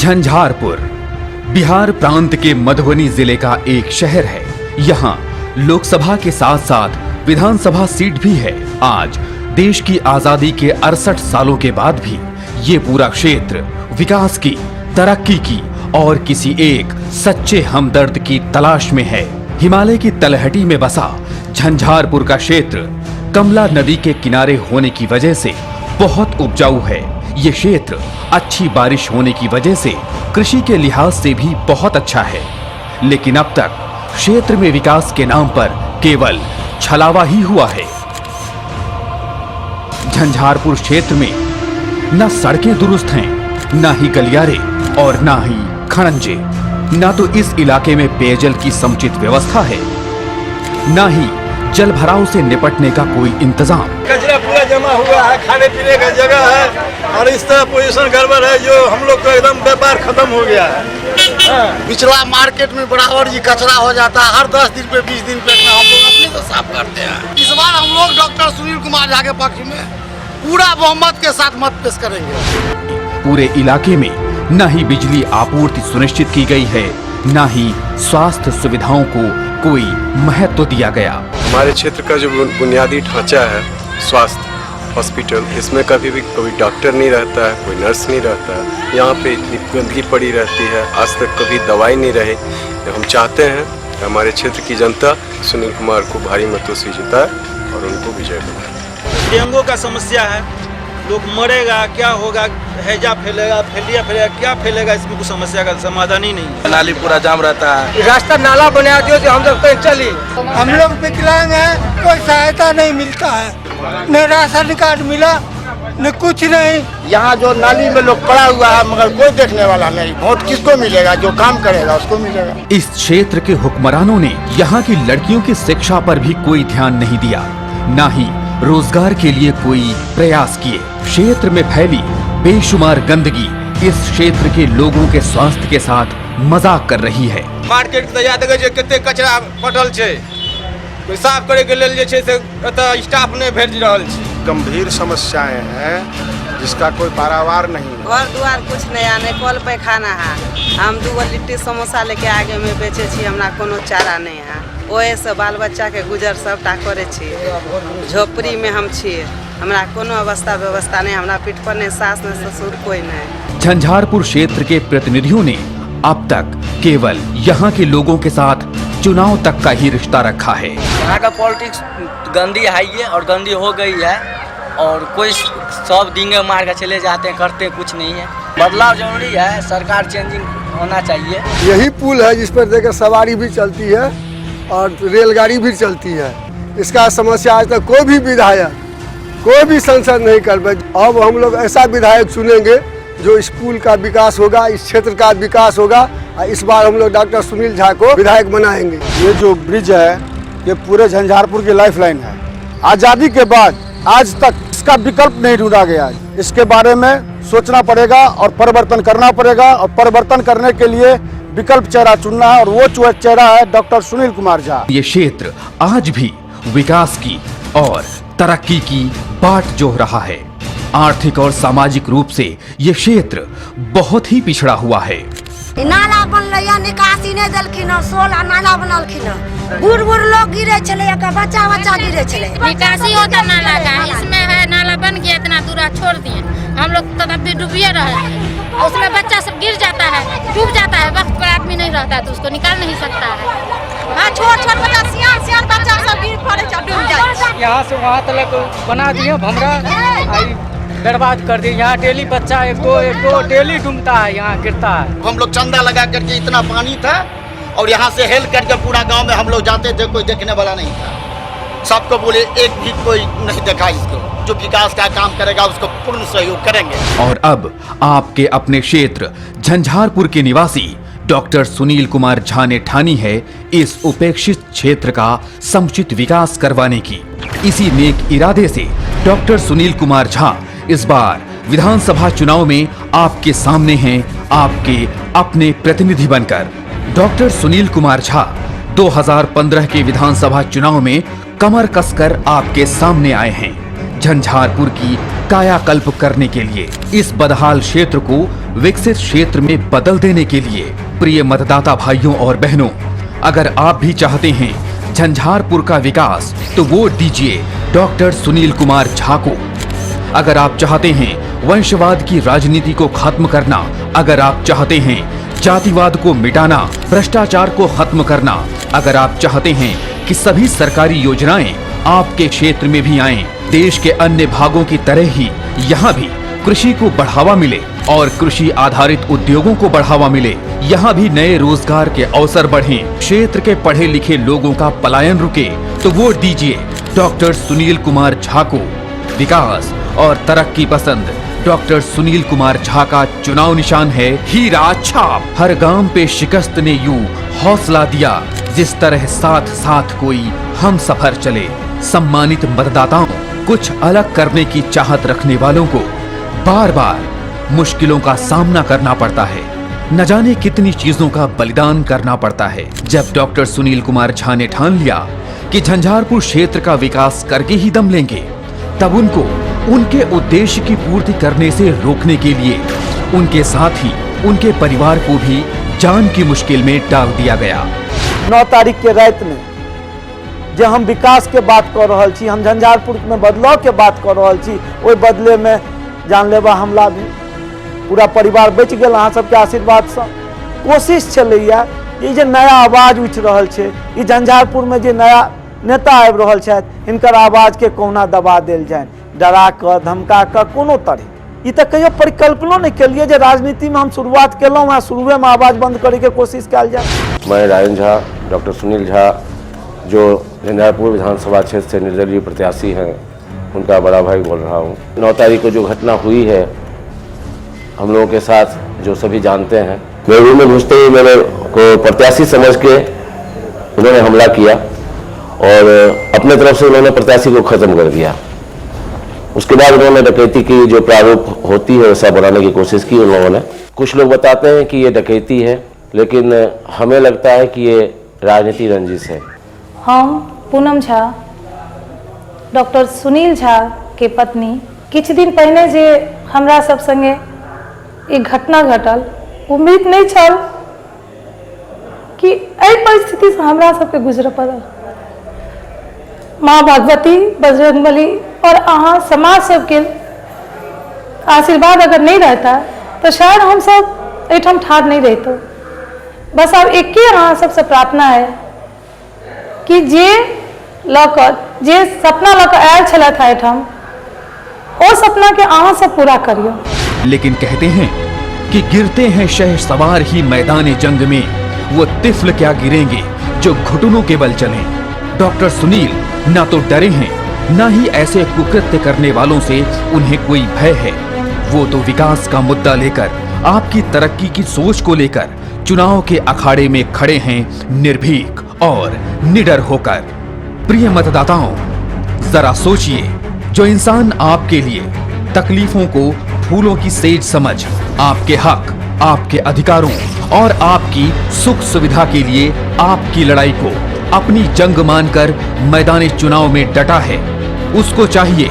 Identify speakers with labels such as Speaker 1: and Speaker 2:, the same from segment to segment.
Speaker 1: झंझारपुर बिहार प्रांत के मधुबनी जिले का एक शहर है। यहाँ लोकसभा के साथ साथ विधानसभा सीट भी है। आज देश की आजादी के 68 सालों के बाद भी ये पूरा क्षेत्र विकास की, तरक्की की और किसी एक सच्चे हमदर्द की तलाश में है। हिमालय की तलहटी में बसा झंझारपुर का क्षेत्र कमला नदी के किनारे होने की वजह से बहुत उपजाऊ है। ये क्षेत्र अच्छी बारिश होने की वजह से कृषि के लिहाज से भी बहुत अच्छा है, लेकिन अब तक क्षेत्र में विकास के नाम पर केवल छलावा ही हुआ है। झंझारपुर क्षेत्र में न सड़कें दुरुस्त हैं, न ही गलियारे और न ही खड़ंजे। न तो इस इलाके में पेयजल की समुचित व्यवस्था है, न ही जल भराव से निपटने का कोई इंतजाम।
Speaker 2: कचरा पूरा जमा हुआ है, खाने पीने का जगह है और इस तरह पोजीशन गड़बड़ है जो हम लोग का एकदम व्यापार खत्म हो गया है।
Speaker 3: पिछला मार्केट में बराबर जी कचरा हो जाता है, हर 10 दिन पे 20 दिन पे हम लोग अपने तो साफ करते हैं। इस बार हम लोग डॉक्टर सुनील कुमार झा के पक्ष में पूरा बहुमत के साथ मत पेश करेंगे।
Speaker 1: पूरे इलाके में न ही बिजली आपूर्ति सुनिश्चित की गई है, न ही स्वास्थ्य सुविधाओं को कोई महत्व दिया गया।
Speaker 4: हमारे क्षेत्र का जो बुनियादी ढांचा है, स्वास्थ्य हॉस्पिटल, इसमें कभी भी कोई डॉक्टर नहीं रहता है, कोई नर्स नहीं रहता है। यहाँ पे इतनी गंदगी पड़ी रहती है, आज तक कभी दवाई नहीं रही। हम चाहते हैं कि हमारे क्षेत्र की जनता सुनील कुमार को भारी मतों से जिताए और उनको विजय बनाए।
Speaker 2: डेंगू का समस्या है, लोग मरेगा, क्या होगा, हैजा फैलेगा, फैलेगा, क्या फैलेगा, इसमें कुछ समस्या का समाधान ही नहीं।
Speaker 3: नाली पूरा जाम रहता है।
Speaker 2: रास्ता नाला बना दियो जो हम लोग कहीं चली। हम लोग विकलांग हैं, कोई सहायता नहीं मिलता है, न राशन कार्ड मिला न कुछ नहीं।
Speaker 3: यहाँ जो नाली में लोग पड़ा हुआ है मगर कोई देखने वाला नहीं। वोट किसको मिलेगा? जो काम करेगा उसको मिलेगा।
Speaker 1: इस क्षेत्र के हुक्मरानों ने यहाँ की लड़कियों की शिक्षा पर भी कोई ध्यान नहीं दिया, न ही रोजगार के लिए कोई प्रयास किए। क्षेत्र में फैली बेशुमार गंदगी इस क्षेत्र के लोगों के स्वास्थ्य के साथ मजाक कर रही है।
Speaker 2: मार्केट तैयार कितने कचरा पटल छे, कोई साफ करे के लेल जे छे से एतऽ स्टाफ ने भेज रहल छी।
Speaker 5: गंभीर समस्याएं हैं जिसका कोई पारावार नहीं है।
Speaker 6: घर द्वार कुछ नहीं आने, कल पे खाना है। हम 2 लिट्टी समोसा लेके आगे में बेचे छी, हमरा कोनो चारा नहीं है। ओहे से बाल बच्चा के गुजर सबटा करे छी। झोपड़ी में हम छी, हमरा कोनो व्यवस्था नहीं। हमरा पीठ पर ने सास ने ससुर कोई नहीं।
Speaker 1: झंझारपुर क्षेत्र के प्रतिनिधियों ने अब तक केवल यहाँ के लोगों के साथ चुनाव तक का ही रिश्ता रखा है।
Speaker 7: यहाँ का पॉलिटिक्स गंदी है ये, और गंदी हो गई है, और कोई सब डींगे मार के चले जाते हैं, करते कुछ नहीं है। बदलाव जरूरी है, सरकार चेंजिंग होना चाहिए।
Speaker 8: यही पुल है जिस पर देखकर सवारी भी चलती है और रेलगाड़ी भी चलती है। इसका समस्या आज तक कोई भी विधायक, कोई भी सांसद नहीं कर पाए। अब हम लोग ऐसा विधायक चुनेंगे जो इस पुल का विकास होगा, इस क्षेत्र का विकास होगा। इस बार हम लोग डॉक्टर सुनील झा को विधायक बनाएंगे।
Speaker 5: ये जो ब्रिज है ये पूरे झंझारपुर की लाइफलाइन है। आज़ादी के बाद आज तक इसका विकल्प नहीं ढूंढा गया। इसके बारे में सोचना पड़ेगा और परिवर्तन करना पड़ेगा, और परिवर्तन करने के लिए विकल्प चेहरा चुनना है, और वो चेहरा है डॉक्टर सुनील कुमार झा।
Speaker 1: ये क्षेत्र आज भी विकास की और तरक्की की बाट जोह रहा है। आर्थिक और सामाजिक रूप से ये क्षेत्र बहुत ही पिछड़ा हुआ है।
Speaker 9: नाला बनल, निकासी नहीं देलखिन, 16 नाला बनलखिन। बूढ़ लोग गिरे चले, बच्चा गिरे चले।
Speaker 10: निकासी होता नाला का, इसमें है नाला बन गया, इतना दूरा छोड़ दिए। हम लोग तब भी डूबिए रहे, उसमें बच्चा सब गिर जाता है, डूब जाता है। वक्त पर आदमी नहीं रहता तो उसको निकाल नहीं सकता है। छोट बच्चा, सियान बच्चा सब गिर पड़े, डूब जाए।
Speaker 7: यहाँ से वहाँ तक बना दिए भमरा, बर्बाद कर दिए। यहाँ डेली बच्चा एक दो डेली डूबता है, यहाँ गिरता है।
Speaker 3: हम लोग चंदा लगा करके इतना पानी था, और यहाँ से हेल करके पूरा गांव में हम लोग जाते थे, कोई देखने वाला नहीं था। सबको बोले, एक भी कोई नहीं देखा इसको। जो विकास का काम करेगा उसको पूर्ण सहयोग करेंगे।
Speaker 1: और अब आपके अपने क्षेत्र झंझारपुर के निवासी डॉक्टर सुनील कुमार झा ने ठानी है इस उपेक्षित क्षेत्र का समुचित विकास करवाने की। इसी नेक इरादे से डॉक्टर सुनील कुमार झा इस बार विधानसभा चुनाव में आपके सामने हैं, आपके अपने प्रतिनिधि बनकर। डॉक्टर सुनील कुमार झा 2015 के विधानसभा चुनाव में कमर कसकर आपके सामने आए हैं। झंझारपुर की कायाकल्प करने के लिए, इस बदहाल क्षेत्र को विकसित क्षेत्र में बदल देने के लिए। प्रिय मतदाता भाइयों और बहनों, अगर आप भी चाहते हैं झंझारपुर का विकास तो वोट दीजिए डॉक्टर सुनील कुमार झा को। अगर आप चाहते हैं वंशवाद की राजनीति को खत्म करना, अगर आप चाहते हैं जातिवाद को मिटाना, भ्रष्टाचार को खत्म करना, अगर आप चाहते हैं कि सभी सरकारी योजनाएं आपके क्षेत्र में भी आएं, देश के अन्य भागों की तरह ही यहाँ भी कृषि को बढ़ावा मिले और कृषि आधारित उद्योगों को बढ़ावा मिले, यहाँ भी नए रोजगार के अवसर बढ़ें, क्षेत्र के पढ़े लिखे लोगों का पलायन रुके, तो वोट दीजिए डॉक्टर सुनील कुमार झा को। विकास और तरक्की पसंद डॉक्टर सुनील कुमार झा का चुनाव निशान है हीरा छाप। हर गांव पे शिकस्त ने यूं हौसला दिया, जिस तरह साथ साथ कोई हम सफर चले। सम्मानित मतदाताओं, कुछ अलग करने की चाहत रखने वालों को बार बार मुश्किलों का सामना करना पड़ता है, न जाने कितनी चीजों का बलिदान करना पड़ता है। जब डॉक्टर सुनील कुमार झा ने ठान लिया कि झंझारपुर क्षेत्र का विकास करके ही दम लेंगे, तब उनको उनके उद्देश्य की पूर्ति करने से रोकने के लिए उनके साथ ही उनके परिवार को भी जान की मुश्किल में डाल दिया गया।
Speaker 2: 9 तारीख के रात में जो हम विकास के बात कर रहा छी, हम झंझारपुर में बदलाव के बात कर रहा छी, ओहि बदले में जानलेवा हमला भी पूरा परिवार बच गया। अहाँ सबके आशीर्वाद से कोशिश चलैया ये जे नया आवाज उठ रहा है, ये झंझारपुर में जे नया नेता आबि रहल छथि, हिनकर आवाज के कोना दबा देल जाए, डरा कर धमका कर कोनो तरह। ये तो कहियो परिकल्पनो नहीं केलिए जे राजनीति में हम शुरुआत केलहुँ हैं, शुरुए में आवाज बंद करे के कोशिश कल जाए।
Speaker 11: मैं रायन झा, डॉक्टर सुनील झा, जो झंझारपुर विधानसभा क्षेत्र से निर्दलीय प्रत्याशी हैं, उनका बड़ा भाई बोल रहा हूँ। 9 तारीख को जो घटना हुई है हम लोगों के साथ, जो सभी जानते हैं, मेरे रूम में घुसते ही मेरे को प्रत्याशी समझ के उन्होंने हमला किया और अपने तरफ से उन्होंने प्रत्याशी को खत्म कर दिया। उसके बाद उन्होंने डकैती की जो प्रारूप होती है वैसा बनाने की कोशिश की उन लोगों ने। कुछ लोग बताते हैं कि ये डकैती है, लेकिन हमें लगता है कि ये राजनीति रंजिश है।
Speaker 12: हम पूनम झा, डॉक्टर सुनील झा के पत्नी, किछु दिन पहिने जे हमरा सब संगे एक घटना घटल, उम्मीद नहीं छल कि एहि परिस्थिति से हमरा सबके गुजर पड़ल। माँ भगवती, बजरंगबली और अहाँ समाज सबके आशीर्वाद अगर नहीं रहता तो शायद हम सब एठम ठाड़ नहीं रहते। बस अब एक ही अहाँ सबसे प्रार्थना है कि जे सपना लकर आयल छल था एठम, ओ सपना के अहाँ सब पूरा करियो।
Speaker 1: लेकिन कहते हैं कि गिरते हैं शह सवार ही मैदान जंग में, वो तिफल क्या गिरेंगे जो घुटनों के बल चलें। डॉक्टर सुनील ना तो डरे हैं, ना ही ऐसे कुकृत्य करने वालों से उन्हें कोई भय है। वो तो विकास का मुद्दा लेकर, आपकी तरक्की की सोच को लेकर चुनाव के अखाड़े में खड़े हैं, निर्भीक और निडर होकर। प्रिय मतदाताओं, जरा सोचिए, जो इंसान आपके लिए तकलीफों को फूलों की सेज समझ, आपके हक, आपके अधिकारों और आपकी सुख सुविधा के लिए आपकी लड़ाई को अपनी जंग मानकर मैदानी चुनाव में डटा है, उसको चाहिए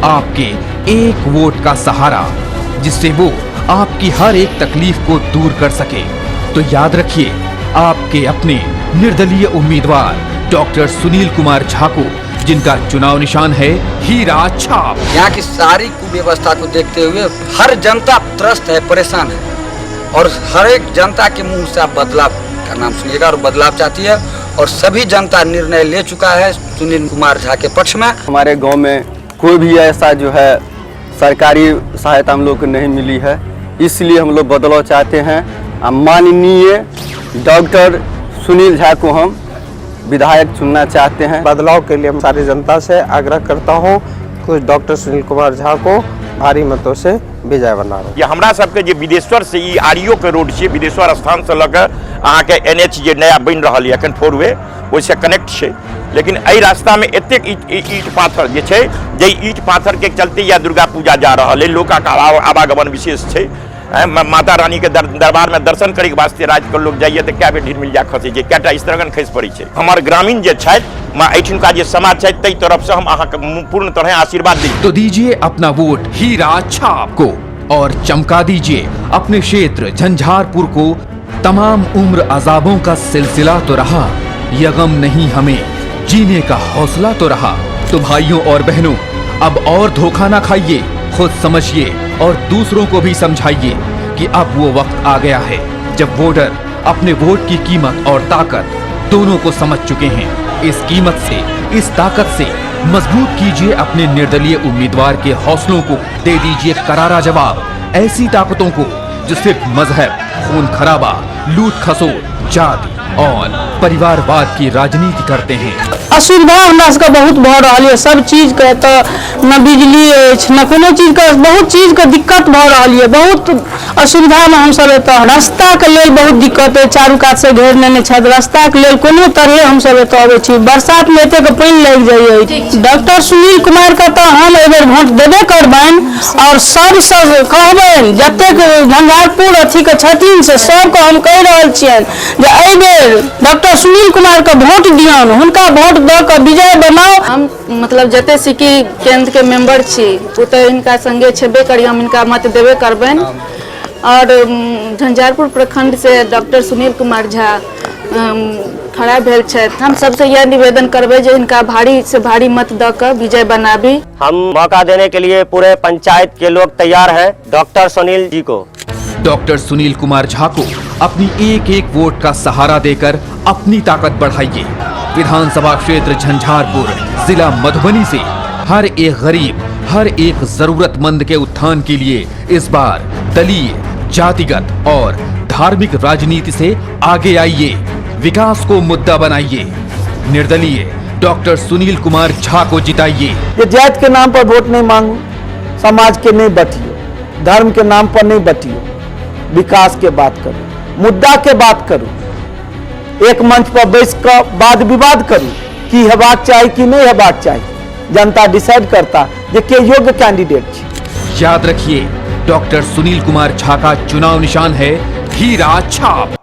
Speaker 1: आपके एक वोट का सहारा, जिससे वो आपकी हर एक तकलीफ को दूर कर सके। तो याद रखिए, आपके अपने निर्दलीय उम्मीदवार डॉक्टर सुनील कुमार झा को, जिनका चुनाव निशान है हीरा छाप।
Speaker 7: यहाँ की सारी कुव्यवस्था को देखते हुए हर जनता त्रस्त है, परेशान है, और हर एक जनता के मुंह से आप बदलाव का नाम सुनिएगा और बदलाव चाहती है, और सभी जनता निर्णय ले चुका है सुनील कुमार झा के पक्ष में।
Speaker 5: हमारे गांव में कोई भी ऐसा जो है सरकारी सहायता हम लोग को नहीं मिली है, इसलिए हम लोग बदलाव चाहते हैं। माननीय डॉक्टर सुनील झा को हम विधायक चुनना चाहते हैं।
Speaker 2: बदलाव के लिए हम सारी जनता से आग्रह करता हूँ कि डॉक्टर सुनील कुमार झा को भारी मतों से विजय बना रहे।
Speaker 13: ये हमरा सबके जे विदेश्वर से ई आरईओ के रोड छै, विदेश्वर स्थान से लग अहाँ के NH जे नया बन रहल है अखन 4 वे, ओइसे कनेक्ट छै, लेकिन एहि रास्ता में एतेक ईट पाथर जे छै, जे ईट पाथर के चलते या दुर्गा पूजा जा रहल है, लोक आवागमन विशेष छै, माता रानी के दरबार में दर्शन करे के वास्ते रात के लोग जाइए तो क्या भी ढील मिल जा खसे छै, क्या इस तरह खस पड़ी छै। हमार ग्रामीण जे छै एठुनका जे समाज छै तै तरफ से हम अहाँ के पूर्ण तरह आशीर्वाद दी।
Speaker 1: तो दीजिए अपना वोट हीरा छाप को और चमका दीजिए अपने क्षेत्र झंझारपुर को। तमाम उम्र अजाबों का सिलसिला तो रहा, यह गम नहीं हमें जीने का हौसला तो रहा। तो भाइयों और बहनों, अब और धोखा ना खाइए, खुद समझिए और दूसरों को भी समझाइए कि अब वो वक्त आ गया है जब वोटर अपने वोट की कीमत और ताकत दोनों को समझ चुके हैं। इस कीमत से, इस ताकत से मजबूत कीजिए अपने निर्दलीय उम्मीदवार के हौसलों को, दे दीजिए करारा जवाब ऐसी ताकतों को जो सिर्फ मजहब, खून खराबा, लूट खसोट, जाति और परिवारवाद की राजनीति करते हैं।
Speaker 12: असुविधा हमरा सबके बहुत भऽ रहल है, सब चीज के तो न बिजली अछि न कोनो चीज के, बहुत चीज के दिक्कत भऽ रहल है, बहुत असुविधा में हम सब एतऽ रास्ता के लेल बहुत दिक्कत है, चारू कात से घेर लेने छथि, रास्ता के लेल कोनो तरह हम सब एतऽ अबै छी, बरसात में एते के पानि लागि जाइए। डॉक्टर सुनील कुमार के तो हम एहि बेर वोट देबे करबनि और सबसे कहबनि जतेक झंझारपुर अथी के छथिन से सबके हम कहि रहल छियनि जे एहि बेर डॉक्टर सुनील कुमार के वोट दियौन, हुनका वोट दऽ कऽ विजय बनाओ।
Speaker 14: हम मतलब जते सिक्की केंद्र के मेंबर छी ओ तो इनका संगे छेबे करी, हम इनका मत देबे करबनि। और झंझारपुर प्रखंड से डॉक्टर सुनील कुमार झा खड़ा भेल छथि, हम सबसे यह निवेदन करबै जे इनका भारी से भारी मत दऽ कऽ विजय बनाबी।
Speaker 15: हम मौका देने के लिए पूरे पंचायत के लोग तैयार हैं डॉक्टर सुनील जी को।
Speaker 1: डॉक्टर सुनील कुमार झा को अपनी एक एक वोट का सहारा देकर अपनी ताकत बढ़ाइए। विधानसभा क्षेत्र झंझारपुर, जिला मधुबनी से हर एक गरीब, हर एक जरूरतमंद के उत्थान के लिए इस बार दलीय, जातिगत और धार्मिक राजनीति से आगे आइए, विकास को मुद्दा बनाइए। निर्दलीय डॉक्टर सुनील कुमार झा को जिताइए।
Speaker 2: ये जात के नाम पर वोट नहीं मांगू, समाज के नहीं बटियो, धर्म के नाम पर नहीं बटियो, विकास के बात करो, मुद्दा के बात करो, एक मंच पर बैस कर वाद विवाद करू कि हेबाक चाहिए कि नहीं हेबाक चाहिए, जनता डिसाइड करता जे के योग्य कैंडिडेट छै।
Speaker 1: याद रखिए, डॉक्टर सुनील कुमार झा का चुनाव निशान है हीरा छाप।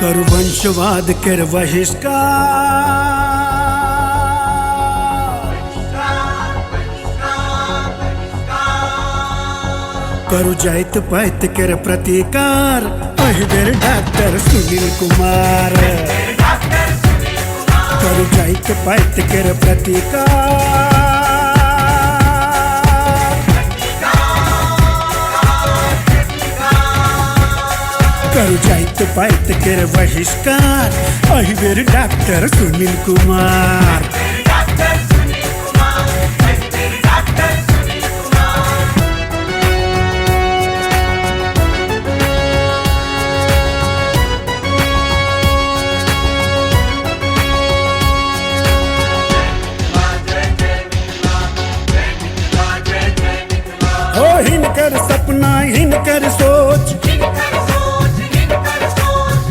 Speaker 16: कर वंशवाद कर बहिष्कार, करू जाइत पाइत कर प्रतिकार, एहि बेर डॉक्टर सुनील कुमार, करू जाइत पाइत कर प्रतिकार, करू जाइत पाइत कर बहिष्कार, एहि बेर डॉक्टर सुनील कुमार। हिनकर सपना हिनकर सोच,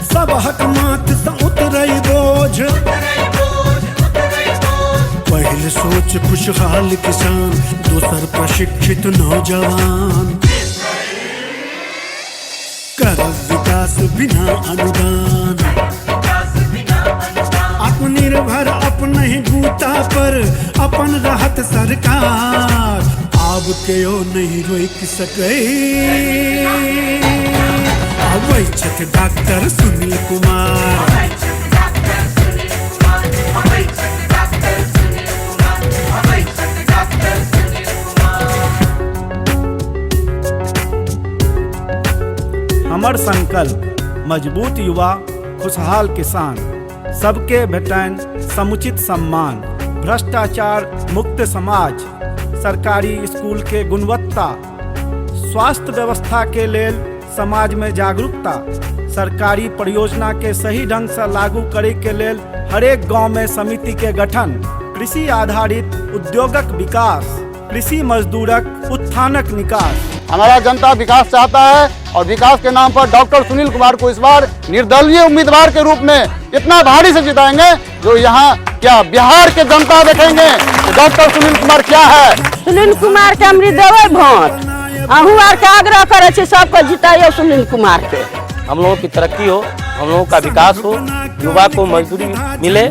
Speaker 16: सब हक माथ से उतरई बोझ, पहल सोच खुशहाल किसान, दोसर प्रशिक्षित नौजवान, कर विकास बिना अनुदान, आत्मनिर्भर अपने ही बूता पर अपन रहत सरकार, अब केओ नहीं रोक सके, अबै छथि डॉक्टर सुनील कुमार।
Speaker 2: हमर संकल्प मजबूत युवा, खुशहाल किसान, सबके भेटनि समुचित सम्मान, भ्रष्टाचार मुक्त समाज, सरकारी स्कूल के गुणवत्ता, स्वास्थ्य व्यवस्था के लेल समाज में जागरूकता, सरकारी परियोजना के सही ढंग से लागू करे के लेल हरेक गांव में समिति के गठन, कृषि आधारित उद्योगक विकास, कृषि मजदूरक उत्थानक निकास।
Speaker 5: हमारा जनता विकास चाहता है और विकास के नाम पर डॉक्टर सुनील कुमार को इस बार निर्दलीय उम्मीदवार के रूप में इतना भारी से जिताएंगे जो यहाँ क्या बिहार के जनता देखेंगे कि डॉक्टर सुनील कुमार क्या है।
Speaker 17: सुनील कुमार के हम देवे वोट, अहू आर के आग्रह करे छी सबको जिताइए सुनील कुमार के।
Speaker 18: हम लोगों की तरक्की हो, हम लोगों का विकास हो, युवा को मजदूरी मिले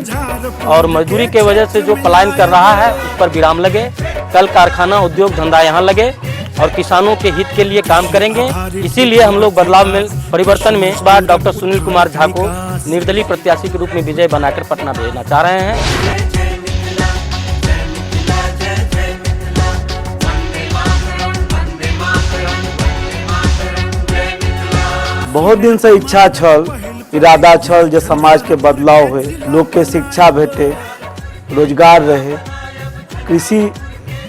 Speaker 18: और मजदूरी के वजह से जो पलायन कर रहा है उस पर विराम लगे। कल कारखाना उद्योग धंधा यहाँ लगे और किसानों के हित के लिए काम करेंगे। इसीलिए हम लोग बदलाव में परिवर्तन में इस बार डॉक्टर सुनील कुमार झा को निर्दलीय प्रत्याशी के रूप में विजय बनाकर पटना भेजना चाह रहे हैं।
Speaker 2: बहुत दिन से इच्छा छल, इरादा छल जे समाज के बदलाव होए, लोग के शिक्षा भेटे, रोजगार रहे, कृषि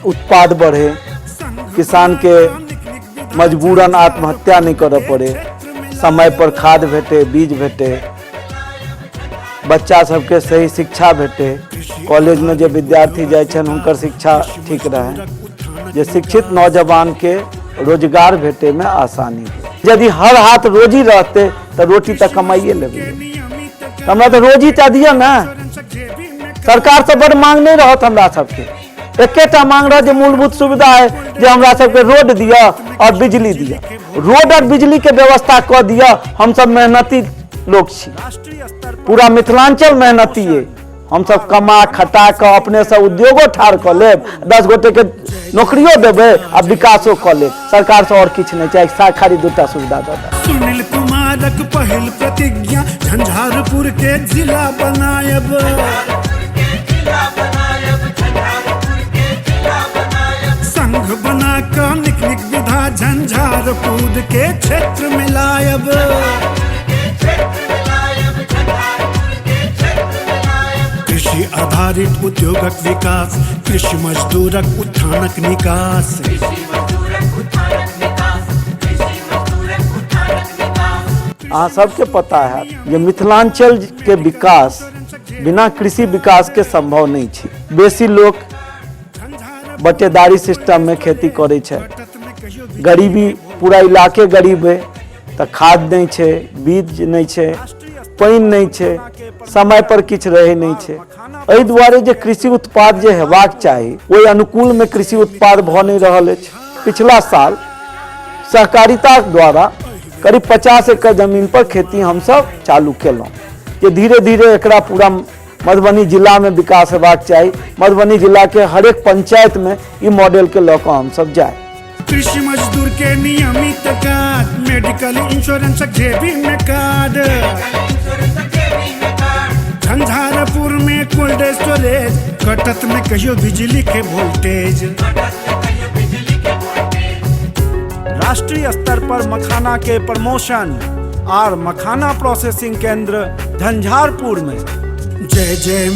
Speaker 2: उत्पाद बढ़े, किसान के मजबूरन आत्महत्या नहीं करे पड़े, समय पर खाद भेटे, बीज भेटे, बच्चा सबके सही शिक्षा भेटे, कॉलेज में जो विद्यार्थी जाए छन हुनकर शिक्षा ठीक रहे, जे शिक्षित नौजवान के रोजगार भेटे में आसानी हो। यदि हर हाथ रोजी रहते तो रोटी तक कमाइए लेबे, हमरा तो रोजी ता दिया ना। सरकार से बड़ मांग नहीं रहत, हमरा सबके एकेटा मांग रहा जो मूलभूत सुविधा है जो हमरा सबके रोड दिया और बिजली दिया, रोड और बिजली के व्यवस्था कर दिया। हम सब मेहनती लोग छी, पूरा मिथिलांचल मेहनती है। हम सब कमा खटा कर अपने से उद्योगो ठाड़ कर लेब, 10 गोटे के नौकरियों देवे आ विकासो कर लेब। सरकार से और किछ नहीं चाहिए, खाली 2टा सुविधा दे।
Speaker 16: सुनील कुमारक पहिल प्रतिज्ञा झंझारपुर के जिला बनायब। संघ बना कर निक निक विधा झंझारपुर के क्षेत्र में लायब। कृषि आधारित उद्योगक विकास, कृषि मजदूरक उत्थानक निकास।
Speaker 2: अहाँ सबके पता है ये मिथिलांचल के विकास बिना कृषि विकास के संभव नहीं है। बेसी लोग बटेदारी सिस्टम में खेती करे छे, गरीबी पूरा इलाके गरीब है, तो खाद नहीं छे, बीज नहीं छे, पानी नहीं छे, समय पर किछ रहे नहीं छे। एहि दुआरे जे कृषि उत्पाद जे हेबाक चाही ओहि अनुकूल में कृषि उत्पाद भ नहीं रहल अछि। पिछला साल सहकारिता द्वारा करीब 50 एकड़ जमीन पर खेती हम सब चालू केलहुँ, जे धीरे धीरे एकरा पूरा मधुबनी जिला में विकास हेबाक चाही। मधुबनी जिला के हर एक पंचायत में ई मॉडल के लऽ कऽ हम सब जाए।
Speaker 16: कृषि मजदूर के नियमित कार्ड, मेडिकल इंश्योरेंस जेबी में कार्ड। झंझारपुर में कोल्ड स्टोरेज, कटत में कहियो बिजली के वोल्टेज।
Speaker 2: राष्ट्रीय स्तर पर मखाना के प्रमोशन और मखाना प्रोसेसिंग केंद्र झंझारपुर में।
Speaker 16: जय जय